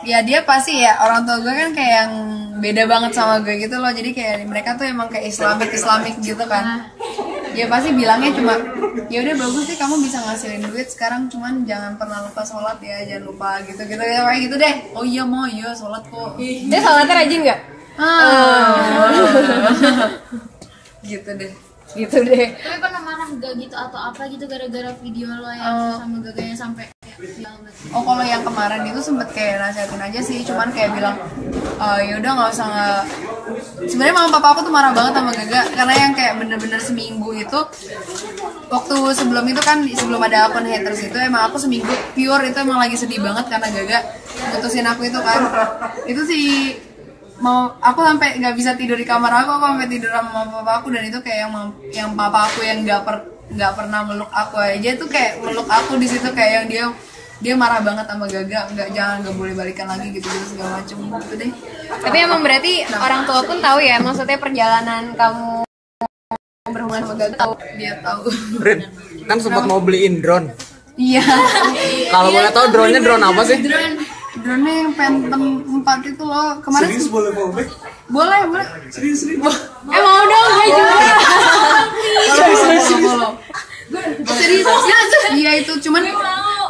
Ya dia pasti ya, orang tua gue kan kayak yang beda banget sama gue gitu loh, jadi kayak mereka tuh emang kayak Islamik gitu kan. Ya pasti bilangnya cuma ya udah bagus sih kamu bisa ngasilin duit sekarang, cuman jangan pernah lupa sholat ya, jangan lupa gitu kayak gitu deh. Oh iya mau ya sholat kok. Dia sholatnya rajin nggak? Gitu deh. Tapi pernah marah gak gitu atau apa gitu gara-gara video lo yang sama gaganya sampai Oh kalau yang kemarin itu sempet kayak nasihatin aja sih, cuman kayak bilang ya udah nggak usah sebenarnya mama papa aku tuh marah banget sama Gaga karena yang kayak bener-bener seminggu itu waktu sebelum itu kan, sebelum ada akun haters itu emang aku seminggu pure itu emang lagi sedih banget karena Gaga putusin aku itu kan. Itu sih mau aku sampai nggak bisa tidur di kamar aku sampai tidur sama mama papa aku, dan itu kayak yang papa aku yang nggak pernah meluk aku aja tuh kayak meluk aku di situ, kayak yang dia marah banget sama Gaga, nggak boleh balikan lagi gitu segala macem gitu deh. Tapi emang berarti orang tua pun tahu ya, maksudnya perjalanan kamu berhubungan sama Gaga tahu. Dia tahu. Rin, kan sempat mau beliin drone. Iya. Kalau boleh tahu drone-nya drone apa sih? Drone yang Phantom 4 itu loh kemarin. Serius boleh fallback? Boleh. Serius. Mau dong, gue juga. Serius? Iya itu cuman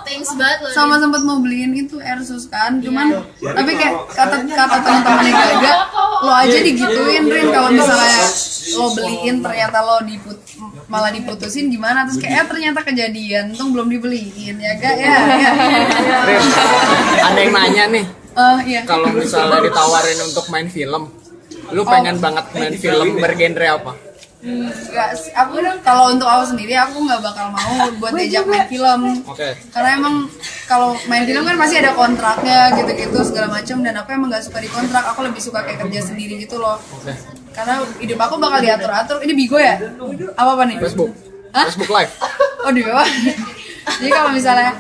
thanks banget lo. sama sempat mau beliin itu Airsus kan, cuman tapi kayak kata teman-temannya Gaga, lo aja digituin Rin kalau misalnya lo beliin ternyata lo malah diputusin gimana, terus kayak ternyata kejadian untung belum dibeliin ya Gak ya. Rin, ada yang nanya nih, Iya. kalau misalnya ditawarin untuk main film, lu pengen banget main film bergenre apa? Enggak, aku kalau untuk aku sendiri aku nggak bakal mau buat diajak main film. Oke. Karena emang kalau main film kan pasti ada kontraknya gitu-gitu segala macam, dan aku emang nggak suka di kontrak. Aku lebih suka kayak kerja sendiri gitu loh. Oke. Karena hidup aku bakal diatur-atur. Ini Bigo ya? Apa nih? Facebook. Hah? Facebook Live. Oh di bawah. Jadi kalau misalnya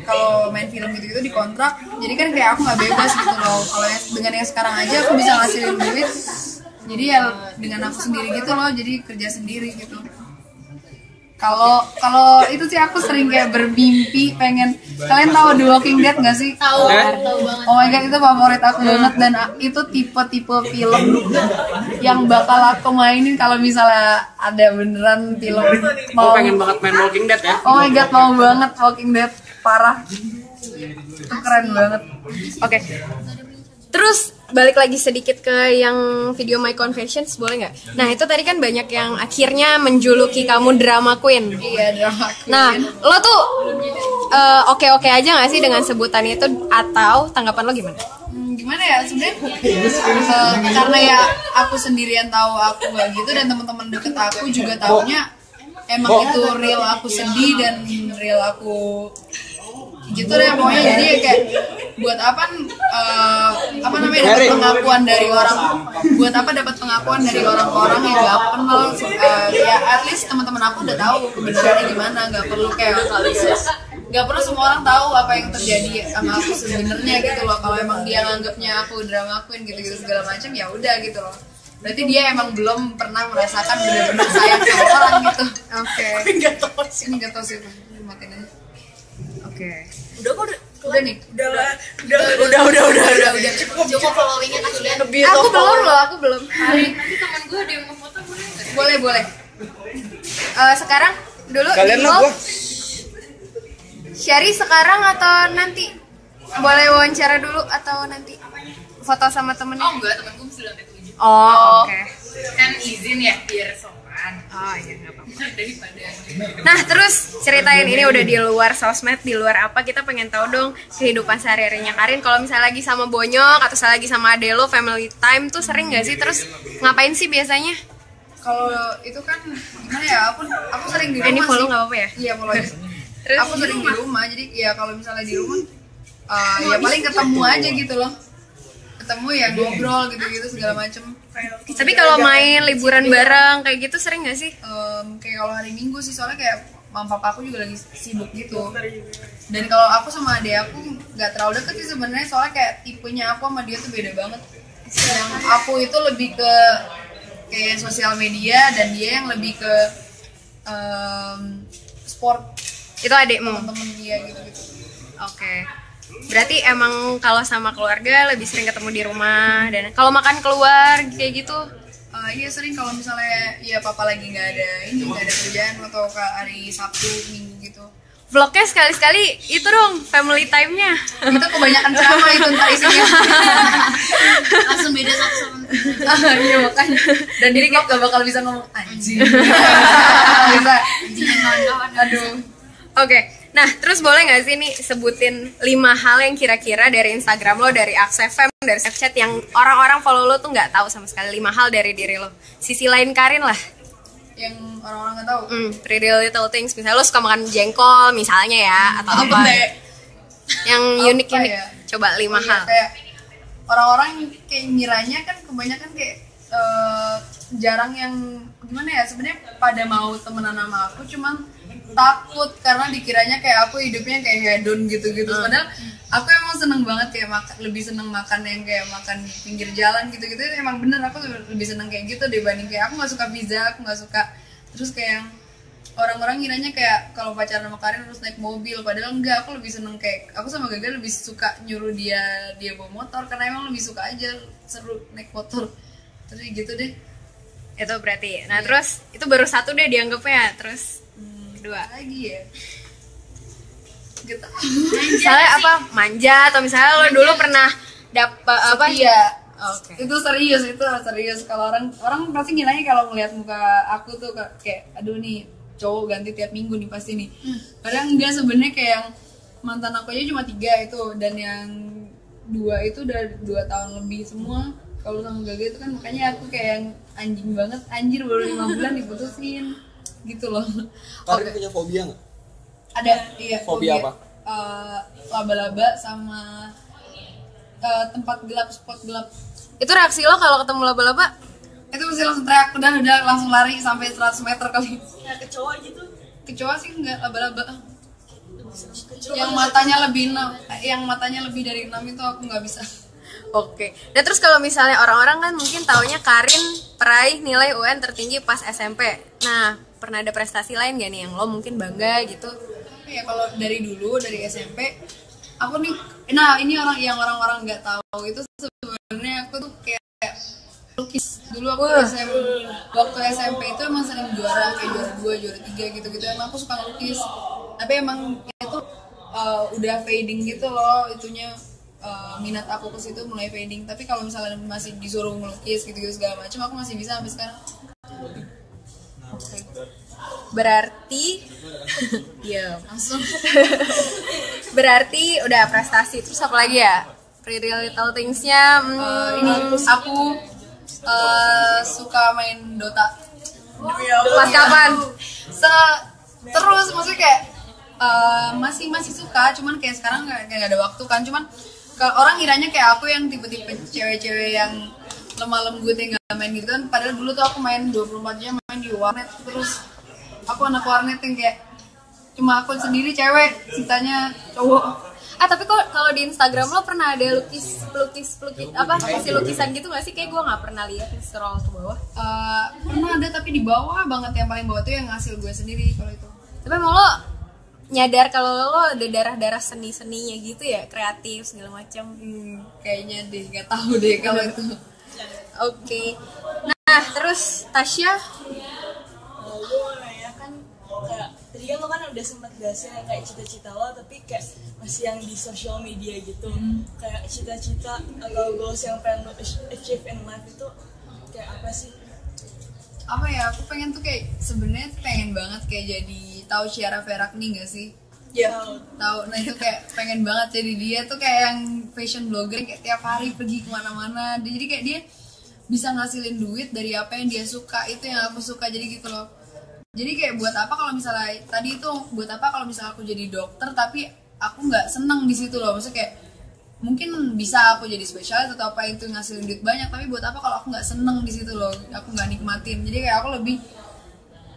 kalau main film gitu-gitu di kontrak, jadi kan kayak aku nggak bebas gitu loh. Kalau dengan yang sekarang aja aku bisa ngasilin duit. Jadi ya dengan aku sendiri gitu loh, jadi kerja sendiri gitu. Kalau itu sih aku sering kayak bermimpi pengen, kalian tahu The Walking Dead nggak sih? Tahu banget. Oh my god, itu favorit aku banget, dan itu tipe film yang bakal aku mainin kalau misalnya ada beneran film. Aku pengen banget main Walking Dead ya. Oh my god, mau banget Walking Dead, parah. Itu keren banget. Oke. Terus balik lagi sedikit ke yang video My Confessions, boleh nggak? Nah itu tadi kan banyak yang akhirnya menjuluki kamu drama queen. Iya, drama queen. Nah lo tuh oke aja nggak sih dengan sebutan itu, atau tanggapan lo gimana? Gimana ya sebenarnya, karena ya aku sendirian tahu aku nggak gitu, dan teman-teman deket aku juga taunya emang itu real aku sedih dan real aku gitu deh pokoknya. Jadi kayak buat apa dapat pengakuan dari orang-orang yang nggak kenal, ya at least teman-teman aku udah tahu kebenarannya gimana, nggak perlu semua orang tahu apa yang terjadi sama aku sebenarnya gitu loh. Kalau emang dia nganggapnya aku drama queen gitu segala macam, ya udah gitu loh, berarti dia emang belum pernah merasakan benar-benar sayang sama orang gitu. Oke. Nggak tahu sih matiin aja. Oke. Udah nih. Udah cukup followingnya kasihan. Aku belum. Nanti teman gue ada yang mau foto boleh nggak? Boleh. Sekarang dulu Kalian di lah vlog. gua. Syari sekarang atau nanti? Boleh wawancara dulu atau nanti foto sama temennya? Oh enggak, temen gue mesti lantai 7. Oh, oke. Kan izin ya biar sopan. Oh iya, nggak apa-apa. Daripada Nah terus ceritain, ini udah di luar sosmed, di luar apa, kita pengen tahu dong kehidupan sehari-harinya Karin. Kalau misalnya lagi sama Bonyok atau lagi sama ade lo, family time tuh sering nggak sih? Terus ngapain sih biasanya? Kalau itu kan gimana ya, aku sering di rumah Ini follow sih. nggak apa-apa ya? Iya, follow aja. Terus Aku sering di rumah, jadi ya kalau misalnya di rumah ya paling ketemu aja gitu loh. Ketemu ya ngobrol gitu-gitu segala macem. Tapi kalau main liburan bareng kayak gitu sering nggak sih? Kayak kalau hari Minggu sih, soalnya kayak mama papa aku juga lagi sibuk gitu. Dan kalau aku sama adek aku nggak terlalu deket sih sebenarnya, soalnya kayak tipenya aku sama dia tuh beda banget. Yang aku itu lebih ke kayak sosial media, dan dia yang lebih ke sport. Itu adekmu? Temen-temen dia gitu-gitu. Oke. Berarti emang kalau sama keluarga lebih sering ketemu di rumah, dan kalau makan keluar kayak gitu? Iya sering kalau misalnya ya papa lagi nggak ada kerjaan atau ke hari Sabtu Minggu gitu. Vlognya sekali-sekali itu dong, family time-nya. Itu kebanyakan ceramah itu ntar isinya. Langsung beda satu sama Iya makanya. Dan di vlog gak bakal bisa ngomong anjing. Bisa. anjingnya kawan-kawan. Aduh. Oke, nah terus boleh nggak sih nih sebutin 5 hal yang kira-kira dari Instagram lo, dari Aksefem, dari Snapchat yang orang-orang follow lo tuh nggak tahu sama sekali, 5 hal dari diri lo. Sisi lain Karin lah. Yang orang-orang nggak tahu. Pretty little things, misalnya lo suka makan jengkol misalnya ya, atau apa yang unik-unik. ya? Coba 5 hal. Kayak orang-orang kayak ngiranya kan kebanyakan kayak jarang yang gimana ya, sebenarnya pada mau temenan sama aku cuman takut karena dikiranya kayak aku hidupnya kayak hedon gitu-gitu. Padahal aku emang seneng banget kayak lebih seneng makan yang kayak makan di pinggir jalan gitu-gitu. Emang bener aku lebih seneng kayak gitu dibanding kayak aku nggak suka pizza, aku nggak suka. Terus kayak orang-orang ngiranya kayak kalau pacaran sama Karin harus naik mobil, padahal enggak. Aku lebih seneng kayak aku sama Gaga lebih suka nyuruh dia bawa motor karena emang lebih suka aja seru naik motor. Terus gitu deh. Itu berarti. Nah, terus itu baru satu deh dianggapnya. Terus kedua. Lagi ya. Gitu. Misalnya apa? Manja, atau misalnya lo dulu pernah dapat apa? Iya. Oke. Itu serius. Kalau orang pasti ngiranya kalau ngeliat muka aku tuh kayak aduh nih cowok ganti tiap minggu nih pasti nih. Padahal enggak, sebenarnya kayak yang mantan aku aja cuma 3 itu, dan yang 2 itu udah 2 tahun lebih semua. Kalau sama Gaga itu kan makanya aku kayak yang anjing banget, anjir baru 5 bulan diputusin gitu loh. Karin punya fobia nggak? Ada, iya. Fobia apa? Laba-laba sama tempat gelap, spot gelap. Itu reaksi lo kalau ketemu laba-laba? Itu mesti langsung teriak, udah langsung lari sampai 100 meter kali. Ya, kecoa gitu. Kecoa sih enggak, laba-laba. Yang matanya lebih dari 6 itu aku nggak bisa. Oke. Nah, terus kalau misalnya orang-orang kan mungkin taunya Karin peraih nilai UN tertinggi pas SMP. Nah, pernah ada prestasi lain gak nih yang lo mungkin bangga gitu? Ya kalau dari dulu, dari SMP aku nih, nah ini orang-orang nggak tahu itu sebenarnya aku tuh kayak lukis dulu. Aku waktu SMP itu emang sering juara, kayak juara 2, juara 3 gitu-gitu. Emang aku suka ngelukis, tapi emang itu udah fading gitu loh itunya. Minat aku ke situ mulai fading. Tapi kalau misalnya masih disuruh ngelukis gitu-gitu segala macam, aku masih bisa sampai sekarang. Berarti ya Langsung. berarti udah prestasi. Terus apa lagi ya? Pretty Little Things-nya Ini aku suka main Dota. pas kapan? Terus maksudnya kayak masih suka, cuman kayak sekarang kayak gak ada waktu kan. Cuman orang ngiranya kayak aku yang tipe-tipe cewek-cewek yang lemah lembut yang gak main gitu kan. Padahal dulu tuh aku main 24 jam main di warnet. Terus aku anak warnet yang kayak cuma aku sendiri cewek, sisanya cowok. Tapi kok kalau di Instagram lo pernah ada lukis apa hasil lukisan gitu nggak sih? Kayak gue nggak pernah lihat, scroll ke bawah. Pernah ada, tapi di bawah banget, yang paling bawah tuh yang hasil gue sendiri kalau itu. Tapi emang lo nyadar kalau lo ada darah-darah seni-seninya gitu ya, kreatif segala macam. Kayaknya deh, nggak tahu deh kalau itu. Oke. Nah, terus Tasya, gue mau nanya kan, kayak tadi kan lo kan udah sempet jelasin yang kayak cita-cita lo, tapi kayak masih yang di social media gitu. Kayak cita-cita atau goals yang pengen lo achieve in life itu kayak apa sih? Apa ya, aku pengen tuh kayak sebenarnya pengen banget kayak jadi tahu Ciara Ferragni nggak sih? Ya. Tahu. Nah itu kayak pengen banget jadi dia tuh kayak yang fashion blogger yang kayak tiap hari pergi kemana-mana. Jadi kayak dia bisa ngasilin duit dari apa yang dia suka, itu yang aku suka, jadi gitu loh. Jadi kayak buat apa kalau misalnya tadi itu buat apa kalau misalnya aku jadi dokter tapi aku nggak seneng di situ loh. Maksudnya kayak mungkin bisa aku jadi spesialis atau apa itu ngasilin duit banyak, tapi buat apa kalau aku nggak seneng di situ loh, aku nggak nikmatin. Jadi kayak aku lebih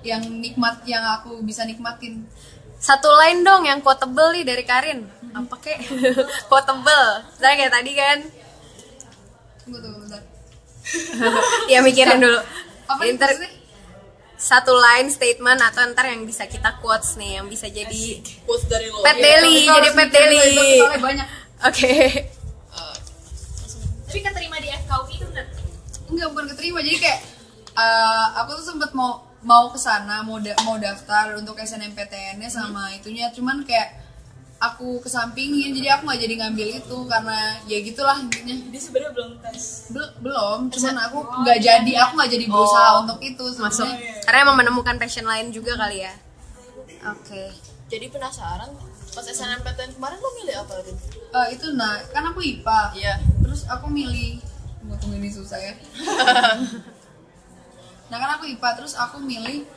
yang nikmat yang aku bisa nikmatin. satu line dong yang quotable nih dari Karin. Apa kek? Quotable. Misalnya kayak tadi kan. Tunggu bentar. Ya mikirin dulu. Apa Inter sih? satu line statement atau ntar yang bisa kita quotes nih, yang bisa jadi Quotes dari lo. Pet Daily, jadi Pet Daily. Soalnya banyak. Oke. Tapi keterima di FKUI itu benar. Enggak, bukan keterima. Jadi kayak aku tuh sempet mau ke sana, mau daftar untuk SNMPTN-nya sama itunya, cuman kayak aku kesampingin, jadi aku nggak jadi ngambil itu karena ya gitulah intinya. Jadi sebenarnya belum tes. Belum, cuman aku nggak jadi berusaha untuk itu Masuk. sebenarnya. Karena emang menemukan passion lain juga kali ya. Oke. Jadi penasaran pas SNMPTN kemarin lo milih apa Rin? Itu kan aku IPA. Iya. Terus aku milih, tunggu ini susah ya. Nah kan aku IPA, terus aku milih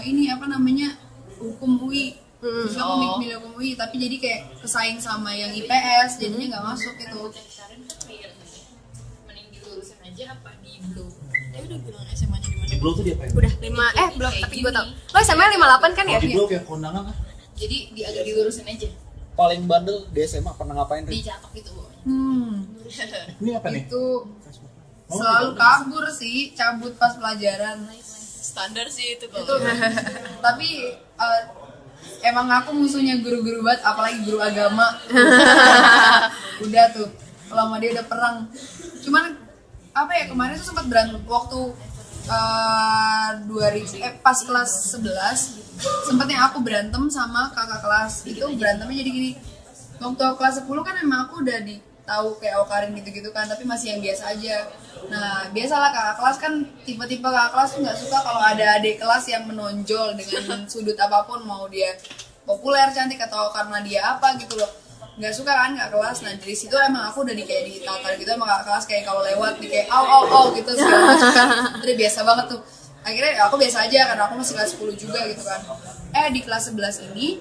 ini apa namanya, hukum UI. Terus aku milih hukum UI, tapi jadi kayak kesaing sama yang IPS, jadinya nggak masuk itu. Mending dilurusin aja apa di blow? Dia udah bilang SMA-nya di mana? Di Blow tuh dia apa ya? Udah 5 belum, tapi gue tau. Lo SMA 58 kan ya? Di Blow kayak kondangan kan? Jadi agak dilurusin aja. Paling bandel di SMA pernah ngapain? Rin? Dicatok gitu. Ini apa nih? Itu selalu kabur sih, cabut pas pelajaran. Standar sih itu Itu kalau. tapi emang aku musuhnya guru-guru banget, apalagi guru agama. Udah tuh, kalau sama dia udah perang. Cuman apa ya, kemarin tuh sempat berantem waktu 2000 pas kelas 11 sempatnya aku berantem sama kakak kelas. Itu berantemnya jadi gini, waktu aku kelas 10 kan emang aku udah tahu kayak Okarin gitu-gitu kan, tapi masih yang biasa aja. Nah biasalah kakak kelas kan, tipe-tipe kakak kelas tuh nggak suka kalau ada adik kelas yang menonjol dengan sudut apapun, mau dia populer, cantik, atau karena dia apa gitu loh, nggak suka kan kakak kelas. Nah dari situ emang aku udah kayak ditata gitu emang kakak kelas, kayak kalau lewat di kayak au gitu segala macam kan. Udah biasa banget tuh. Akhirnya aku biasa aja karena aku masih kelas 10 juga gitu kan. Di kelas 11 ini,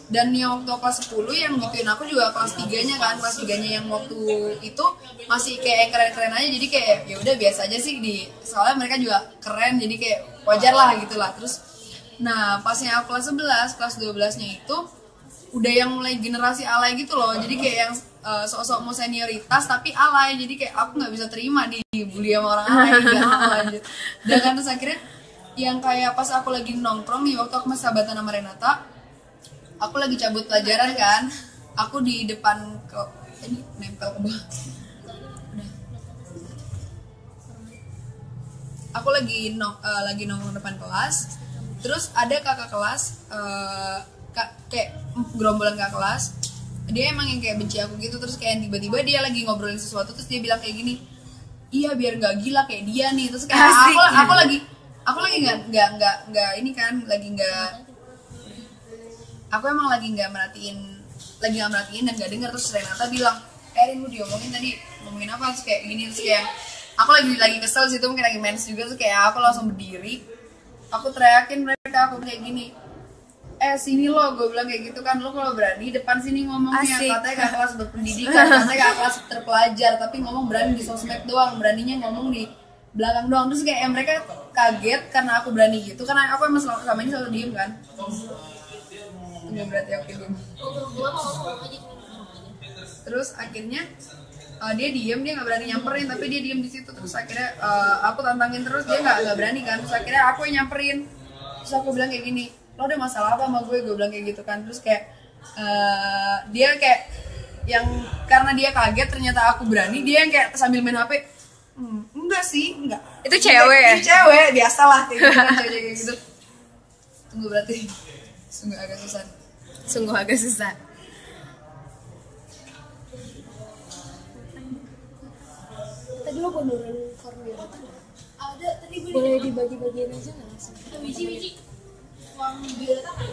dan yang waktu kelas 10 yang gituin aku juga kelas 3-nya kan, kelas 3-nya yang waktu itu masih kayak keren-keren aja, jadi kayak ya udah biasa aja sih soalnya mereka juga keren, jadi kayak wajar lah gitu lah. Terus nah pasnya aku kelas 11, kelas 12-nya itu udah yang mulai generasi alay gitu loh, jadi kayak yang sok-sok mau senioritas tapi alay, jadi kayak aku nggak bisa terima dibully sama orang alay, nggak mau lanjut. Dan kan terus akhirnya yang kayak pas aku lagi nongkrong nih, waktu aku masih sahabatan sama Renata, aku lagi cabut pelajaran kan, aku di depan ini nempel ke bawah. Aku lagi nongkrong depan kelas, terus ada kakak kelas, kayak gerombolan kakak kelas, dia emang yang kayak benci aku gitu. Terus kayak tiba-tiba dia lagi ngobrolin sesuatu, terus dia bilang kayak gini, iya biar nggak gila kayak dia nih. Terus kayak aku lagi nggak ini kan, aku emang lagi nggak merhatiin dan nggak dengar. Terus Renata bilang, Erin lu diomongin tadi, ngomongin apa? Terus kayak gini, terus kayak aku lagi kesel situ, mungkin lagi mens juga. Terus kayak aku langsung berdiri, aku teriakin mereka, aku kayak gini, sini lo, gue bilang kayak gitu kan, lo kalau berani depan sini ngomongnya. Katanya kakak kelas berpendidikan, katanya kakak kelas terpelajar, tapi ngomong berani di sosmed doang, beraninya ngomong di belakang doang. Terus kayak mereka kaget karena aku berani gitu, karena aku emang selama ini selalu diem kan. Nggak berarti aku diem. Terus akhirnya dia diem, dia nggak berani nyamperin, tapi dia diem di situ. Terus akhirnya aku tantangin terus, dia nggak berani kan. Terus akhirnya aku yang nyamperin, terus aku bilang kayak gini, lo ada masalah apa sama gue bilang kayak gitu kan. Terus kayak dia kayak yang karena dia kaget ternyata aku berani, dia yang kayak sambil main HP, enggak sih, enggak. Itu cewek ya? Itu cewek, biasalah kayak gitu kan, cewek kayak gitu. Tunggu, berarti sungguh agak susah. Tadi lo bodorin formulir apa? Ada, tadi gue boleh dibagi-bagiin aja nggak langsung? Biji. Form biodata kan?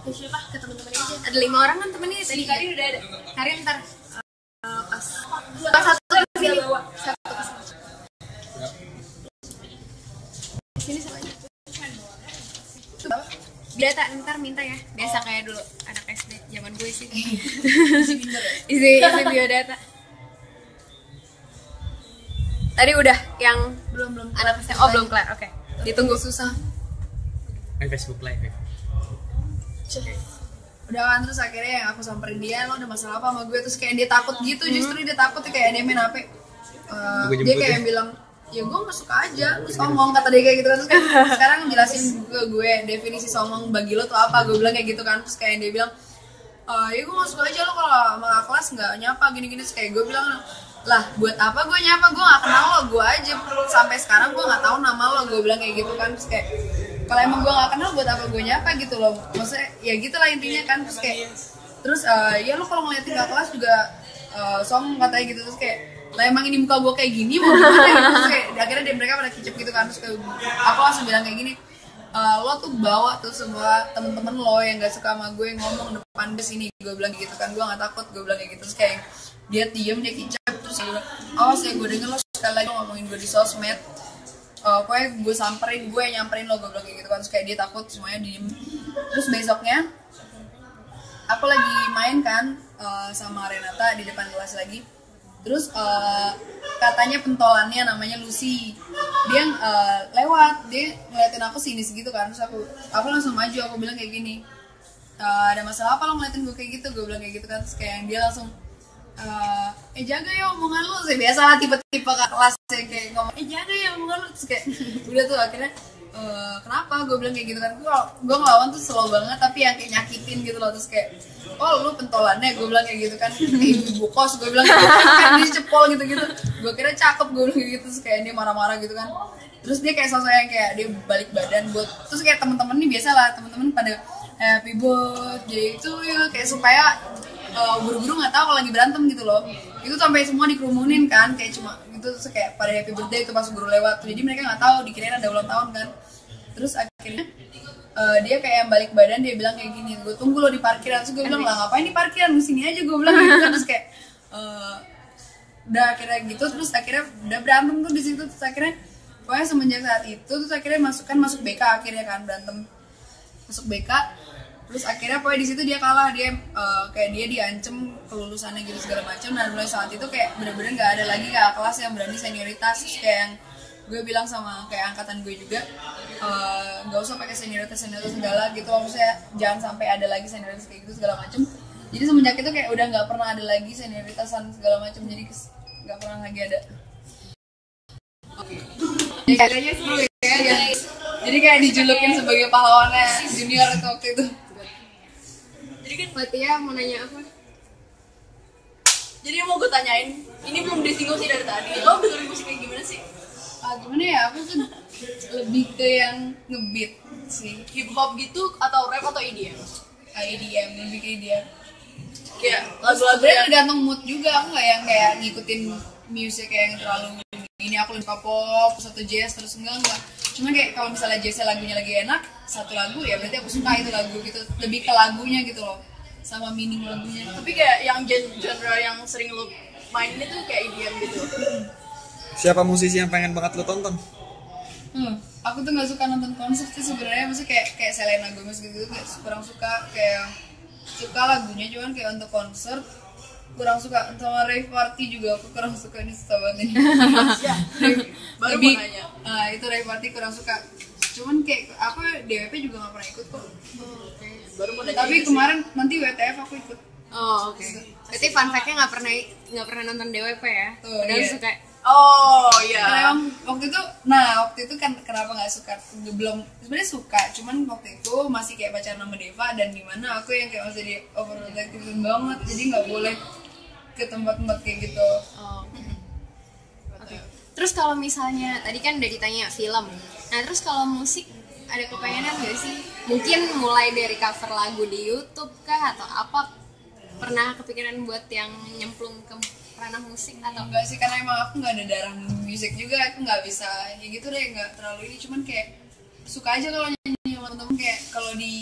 Ke siapa? Ke teman-teman aja. Ada 5 orang kan temennya tadi. Karin udah ada. Karin ntar Pas satu ke sini. satu ke sini sama aja. Biodata ntar minta ya, biasa kayak dulu anak SD zaman gue sih. Isi biodata. Tadi udah yang Belum anak SD. Oh belum kelar, oke. Ditunggu. susah. Main Facebook Live ya. Udah kan, terus akhirnya yang aku samperin dia, lo ada masalah apa sama gue? Terus kayak dia takut gitu, justru dia takut kayak dia main HP. Dia kayak bilang, ya gue nggak suka aja, terus ngomong kata dia kayak gitu kan. Terus kan sekarang jelasin ke gue definisi songong bagi lo tuh apa, gue bilang kayak gitu kan. Terus kayak dia bilang ya gue nggak suka aja lo kalau sama kakak kelas nggak nyapa gini-gini. Terus kayak gue bilang, lah buat apa gue nyapa, gue nggak kenal lo, gue aja sampai sekarang gue nggak tahu nama lo, gue bilang kayak gitu kan. Terus kayak kalau emang gue nggak kenal buat apa gue nyapa gitu loh, maksudnya ya gitulah intinya kan. Terus kayak ya lo kalau ngeliatin kakak kelas juga songong katanya gitu. Terus kayak lah emang ini muka gue kayak gini mau gimana gitu. Terus kayak akhirnya mereka pada kicep gitu kan. Terus kayak aku langsung bilang kayak gini, lo tuh bawa tuh semua temen-temen lo yang gak suka sama gue ngomong depan ke sini, gue bilang gitu kan. Gue gak takut, gue bilang kayak gitu. Terus kayak dia diem, dia kicap. Terus dia bilang, awas ya gue denger lo sekali lagi ngomongin gue di sosmed, pokoknya gue samperin, gue yang nyamperin lo, gue bilang kayak gitu kan. Terus kayak dia takut, semuanya diem. Terus besoknya aku lagi main kan sama Renata di depan kelas lagi. Terus katanya pentolannya namanya Lucy, dia lewat, dia ngeliatin aku sini segitu kan. Terus aku langsung maju, aku bilang kayak gini, ada masalah apa lo ngeliatin gue kayak gitu, gue bilang kayak gitu kan. Terus kayak dia langsung jaga ya omongan lo, biasa lah tipe-tipe kak kelas yang kayak ngomong jaga ya omongan lo. Terus kayak udah tuh akhirnya kenapa, gue bilang kayak gitu kan. Gue ngelawan tuh slow banget tapi yang kayak nyakitin gitu loh. Terus kayak lu pentolannya, gue bilang kayak gitu kan, ibu kos, gue bilang kayak gitu kan, dia cepol gitu-gitu. Gue kira cakep, gue bilang kayak gitu. Terus kayak dia marah-marah gitu kan. Terus dia kayak sosok yang kayak dia balik badan buat, terus kayak temen-temen nih biasa lah, temen-temen pada happy birthday itu ya kayak supaya guru-guru nggak tahu kalau lagi berantem gitu loh. Itu sampai semua dikerumunin kan, kayak cuma gitu. Terus kayak pada happy birthday itu pas guru lewat, jadi mereka nggak tahu, dikirain ada ulang tahun kan. Terus akhirnya dia kayak yang balik badan, dia bilang kayak gini, gue tunggu lo di parkiran. Terus gue bilang, lah ngapain di parkiran, di sini aja, gue bilang gitu kan. Terus kayak udah akhirnya gitu. Terus akhirnya udah berantem tuh di situ. Terus akhirnya pokoknya semenjak saat itu terus akhirnya masuk BK akhirnya kan, berantem masuk BK. Terus akhirnya pokoknya di situ dia kalah, dia kayak dia diancem kelulusannya gitu segala macam. Dan mulai saat itu kayak bener-bener nggak ada lagi kakak kelas yang berani senioritas. Terus kayak yang gue bilang sama kayak angkatan gue juga, nggak usah pakai senioritas segala gitu, maksudnya jangan sampai ada lagi senioritas kayak gitu segala macam. Jadi semenjak itu kayak udah nggak pernah ada lagi senioritasan segala macam, jadi nggak pernah lagi ada. Jadi kayaknya seru ya, jadi kayak dijulukin sebagai pahlawannya junior itu waktu itu. Jadi kan Fatia mau nanya apa? Jadi mau gue tanyain, ini belum disinggung sih dari tadi, lo dengerin musik kayak gimana sih? Gimana ya, aku tuh lebih ke yang ngebeat sih, Hip hop gitu atau rap atau EDM? EDM, lebih ke EDM. Kayak Lagu-lagu lagu-lagu yang tergantung mood juga, aku nggak yang kayak ngikutin musik kayak yang terlalu ini aku lebih pop satu jazz terus enggak. Cuma kayak kalau misalnya jazznya lagunya lagi enak, satu lagu ya berarti aku suka itu lagu gitu, lebih ke lagunya gitu loh, sama meaning lagunya. tapi kayak yang genre yang sering lo mainin itu kayak EDM gitu. Siapa musisi yang pengen banget lo tonton? Aku tuh nggak suka nonton konser sih sebenarnya, maksudnya kayak Selena Gomez gitu kayak kurang suka, kayak suka lagunya cuman kayak untuk konser kurang suka. Sama rave party juga aku kurang suka, ini susah banget nih. Baru Lebih, mau nanya. itu rave party kurang suka. Cuman kayak aku DWP juga nggak pernah ikut kok. Baru mau nanya. Tapi kemarin nanti WTF aku ikut. Oh oke. Berarti fun fact-nya nggak pernah nonton DWP ya? Tuh, Padahal iya. suka. Oh iya. Karena emang waktu itu kan kenapa nggak suka, belum sebenarnya suka, cuman waktu itu masih kayak pacaran sama Deva, dan dimana aku yang kayak masih di overprotective banget, jadi nggak boleh ke tempat-tempat kayak gitu. Oh. Oke. Terus kalau misalnya tadi kan udah ditanya film. Nah terus kalau musik ada kepengenan nggak sih? Mungkin mulai dari cover lagu di YouTube kah atau apa? Pernah kepikiran buat yang nyemplung ke ranah musik atau Enggak sih, karena emang aku nggak ada darah musik juga, aku nggak bisa ya gitu deh, nggak terlalu ini. Cuman kayak suka aja kalau nyanyi sama temen, kayak kalau di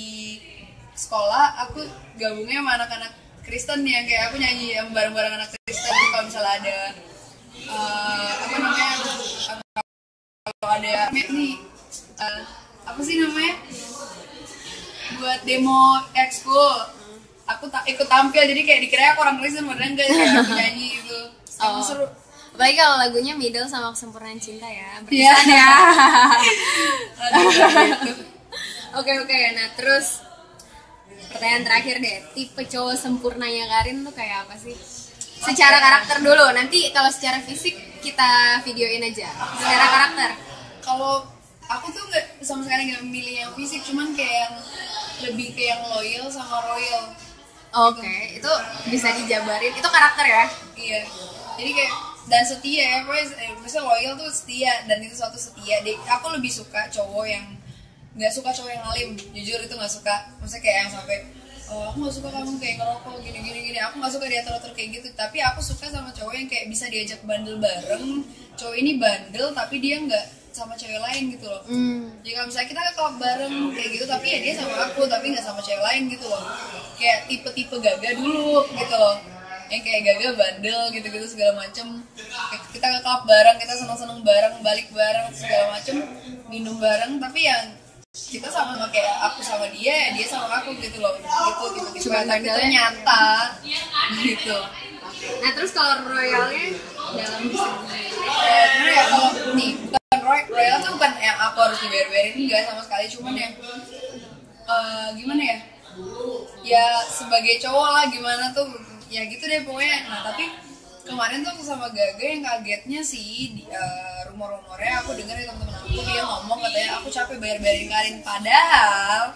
sekolah aku gabungnya sama anak-anak Kristen ya, kayak aku nyanyi yang bareng-bareng anak Kristen. Kalau misalnya ada apa namanya, kalau ada nih apa sih namanya, buat demo ekskul, aku ikut tampil, jadi kayak dikira aku orang Kristen padahal enggak, kayak aku nyanyi gitu. Emang seru. apalagi kalau lagunya Middle sama Kesempurnaan Cinta ya, Iya. berkesan ya. Gitu. Oke, nah terus pertanyaan terakhir deh, tipe cowok sempurnanya Karin tuh kayak apa sih? Secara karakter dulu, nanti kalau secara fisik kita videoin aja secara karakter. Kalau aku tuh nggak sama sekali nggak memilih yang fisik, cuman kayak yang lebih ke yang loyal sama royal. Oke, itu bisa dijabarin. Itu karakter ya? Iya. Jadi kayak dan setia ya, maksudnya loyal tuh setia dan itu suatu setia. Aku lebih suka cowok yang nggak suka cowok yang alim, jujur itu nggak suka. Maksudnya kayak yang sampai aku nggak suka kamu kayak ngerokok gini. Aku nggak suka diatur-atur kayak gitu. Tapi aku suka sama cowok yang kayak bisa diajak bandel bareng. Cowok ini bandel tapi dia nggak sama cewek lain gitu loh. Jadi kalau misalnya kita ke klub bareng kayak gitu, tapi ya dia sama aku tapi nggak sama cewek lain gitu loh. Kayak tipe-tipe Gaga dulu gitu loh. Yang kayak Gaga bandel gitu-gitu segala macem. Kita ke klub bareng, kita seneng-seneng bareng, balik bareng segala macem, minum bareng, tapi yang kita sama kayak aku sama dia sama aku gitu loh. Gitu. Tapi itu nyata gitu. Nah terus kalau royalnya dalam segi ya kalau nih bukan royal tuh bukan yang aku harus dibayar-bayarin, enggak sama sekali, cuman ya gimana ya, ya sebagai cowok lah gimana tuh ya gitu deh pokoknya. Nah tapi kemarin tuh sama Gaga yang kagetnya sih rumor-rumornya aku dengar dari teman-teman aku, dia ngomong katanya aku capek bayar-bayarin Karin, padahal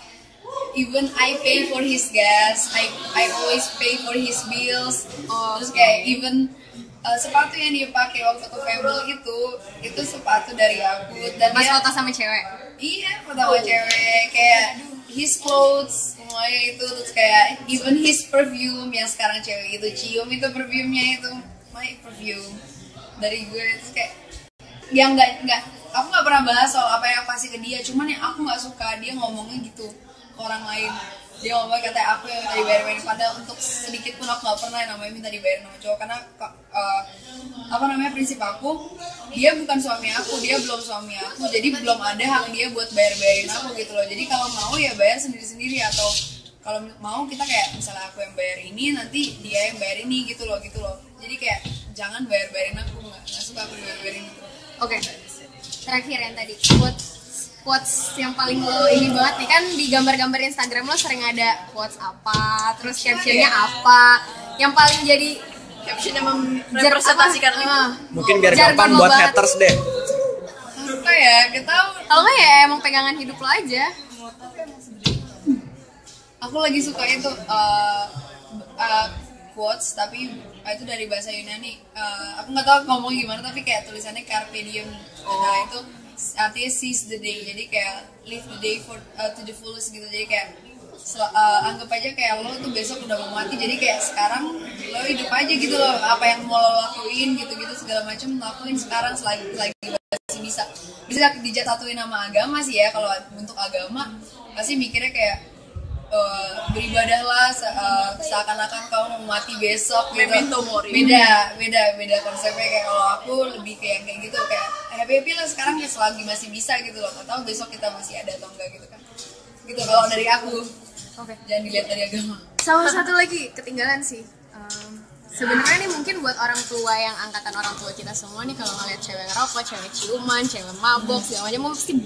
even I pay for his gas, I always pay for his bills. Terus kayak even sepatu yang dia pakai waktu ke Fable itu sepatu dari aku, dan Mas dia foto sama cewek. iya foto sama cewek, kayak his clothes semuanya itu, terus kayak even his perfume yang sekarang cewek itu cium, itu perfumenya itu my perfume dari gue. Terus kayak yang nggak aku nggak pernah bahas soal apa yang aku kasih ke dia, cuman yang aku nggak suka dia ngomongnya gitu ke orang lain. Dia ngomong katanya aku yang minta dibayarin, padahal untuk sedikit pun aku nggak pernah yang namanya minta dibayarin sama cowok, karena apa namanya, prinsip aku, dia bukan suami aku, dia belum suami aku, jadi belum ada hak dia buat bayarin aku gitu loh. Jadi kalau mau ya bayar sendiri-sendiri, atau kalau mau kita kayak misalnya aku yang bayar ini, nanti dia yang bayar ini gitu loh. Jadi kayak jangan bayarin aku, nggak suka aku bayarin gitu. Oke. Terakhir yang tadi quotes yang paling lo ini banget nih, kan di gambar-gambar Instagram lo sering ada quotes apa, terus captionnya apa, yang paling jadi captionnya merepresentasikan itu. Mungkin biar gampang buat haters deh. Apa ya, kita kalau nggak ya emang pegangan hidup lo aja. aku lagi suka itu quotes, tapi itu dari bahasa Yunani. Aku nggak tahu ngomong gimana, tapi kayak tulisannya carpe diem. Nah itu artinya seize the day, jadi kayak live the day to the fullest gitu. Jadi kayak anggap aja kayak lo tuh besok udah mau mati, jadi kayak sekarang lo hidup aja gitu loh, apa yang mau lo lakuin gitu segala macam lakuin sekarang selagi masih bisa dijatuhin nama agama sih ya. Kalau untuk agama pasti mikirnya kayak beribadahlah seakan-akan kamu mau mati besok gitu. Beda konsepnya. Kayak kalau aku lebih kayak gitu, kayak happy lah sekarang ya selagi masih bisa gitu loh, nggak tahu besok kita masih ada atau enggak gitu kan. Gitu kalau dari aku. Oke. Jangan dilihat dari agama. Sama satu lagi ketinggalan sih. Sebenarnya nih mungkin buat orang tua yang angkatan orang tua kita semua nih, kalau ngeliat cewek ngerokok, cewek ciuman, cewek mabok segala macam, mesti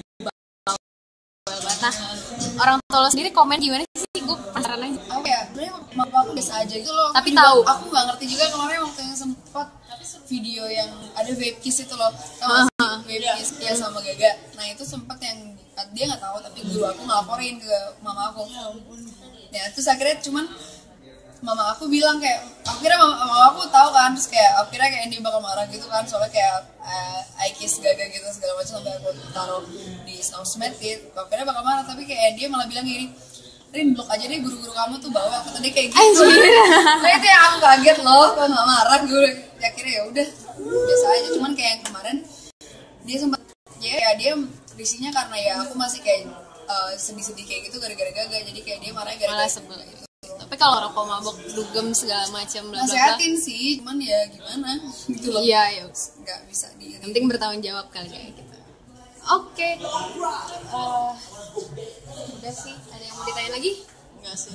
nah, orang tua lo sendiri komen gimana sih? Gue penasaran aja. Aku ya, sebenarnya mama aku biasa aja gitu loh. Tapi tahu. Aku nggak ngerti juga kemarin waktu yang sempat video yang ada vape kiss itu loh. Tahu nggak sih? Vape kiss dia sama Gaga. Nah itu sempat yang dia nggak tahu, tapi guru aku ngelaporin ke mama aku. Ya terus akhirnya cuman mama aku bilang kayak, akhirnya mama aku tahu kan, terus kayak akhirnya kayak dia bakal marah gitu kan, soalnya kayak I kiss Gaga gitu segala macam, sampai aku taruh di sosmed gitu. Akhirnya bakal marah, tapi kayak dia malah bilang gini, Rin, blok aja deh guru-guru kamu tuh bawa. Kata dia kayak gitu. Nah itu yang aku kaget loh, kok nggak marah gue. Akhirnya ya udah biasa aja. Cuman kayak yang kemarin dia sempat ya dia risinya karena ya aku masih kayak sedih-sedih kayak gitu gara-gara Gaga. Jadi kayak dia marahnya gara-gara sebel gitu. Tapi kalau rokok mabok, dugem segala macam bla bla bla. Nasehatin sih, cuman ya gimana gitu loh. Iya, ya. Nggak bisa di. Yang penting bertanggung jawab kali kayak gitu. Oke. Udah sih, ada yang mau ditanya lagi? Enggak sih.